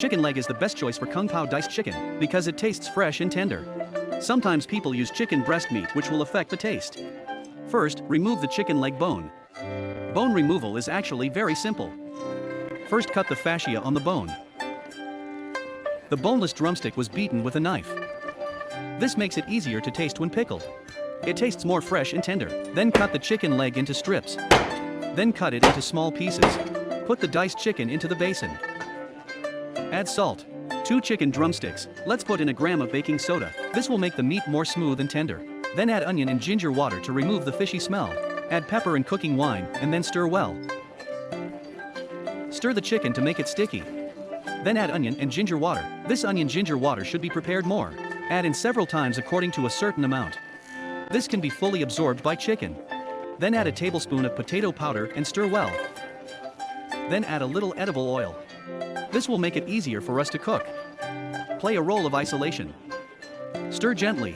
Chicken leg is the best choice for Kung Pao diced chicken because it tastes fresh and tender. Sometimes people use chicken breast meat, which will affect the taste. First, remove the chicken leg bone. Bone removal is actually very simple. First, cut the fascia on the bone. The boneless drumstick was beaten with a knife. This makes it easier to taste when pickled. It tastes more fresh and tender. Then cut the chicken leg into strips. Then cut it into small pieces. Put the diced chicken into the basin. Add salt. 2 chicken drumsticks. Let's put in a gram of baking soda. This will make the meat more smooth and tender. Then add onion and ginger water to remove the fishy smell. Add pepper and cooking wine, and then stir well. Stir the chicken to make it sticky. Then add onion and ginger water. This onion-ginger water should be prepared more. Add in several times according to a certain amount. This can be fully absorbed by chicken. Then add a tablespoon of potato powder and stir well. Then add a little edible oil. This will make it easier for us to cook. Play a role of isolation. Stir gently.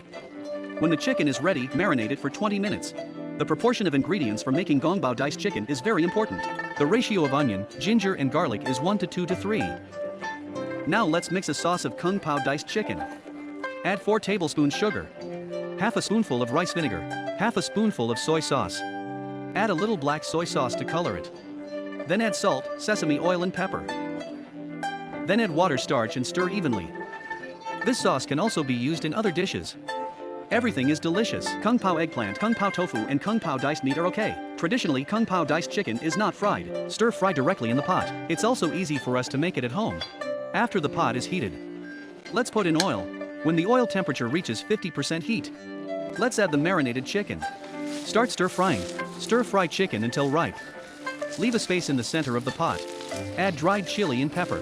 When the chicken is ready, marinate it for 20 minutes. The proportion of ingredients for making Kung Pao diced chicken is very important. The ratio of onion, ginger and garlic is 1 to 2 to 3. Now let's mix a sauce of Kung Pao diced chicken. Add 4 tablespoons sugar. Half a spoonful of rice vinegar. Half a spoonful of soy sauce. Add a little black soy sauce to color it. Then add salt, sesame oil and pepper. Then add water, starch and stir evenly. This sauce can also be used in other dishes. Everything is delicious. Kung Pao eggplant, Kung Pao tofu and Kung Pao diced meat are okay. Traditionally, Kung Pao diced chicken is not fried. Stir fry directly in the pot. It's also easy for us to make it at home. After the pot is heated, let's put in oil. When the oil temperature reaches 50% heat, let's add the marinated chicken. Start stir frying. Stir fry chicken until ripe. Leave a space in the center of the pot. Add dried chili and pepper.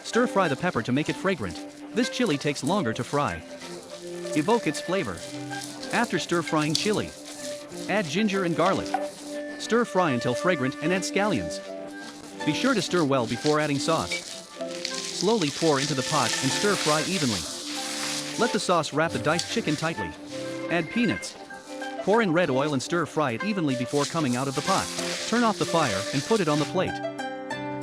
Stir fry the pepper to make it fragrant. This chili takes longer to fry. Evoke its flavor. After stir frying chili, add ginger and garlic. Stir fry until fragrant and add scallions. Be sure to stir well before adding sauce. Slowly pour into the pot and stir fry evenly. Let the sauce wrap the diced chicken tightly. Add peanuts. Pour in red oil and stir fry it evenly before coming out of the pot. Turn off the fire and put it on the plate.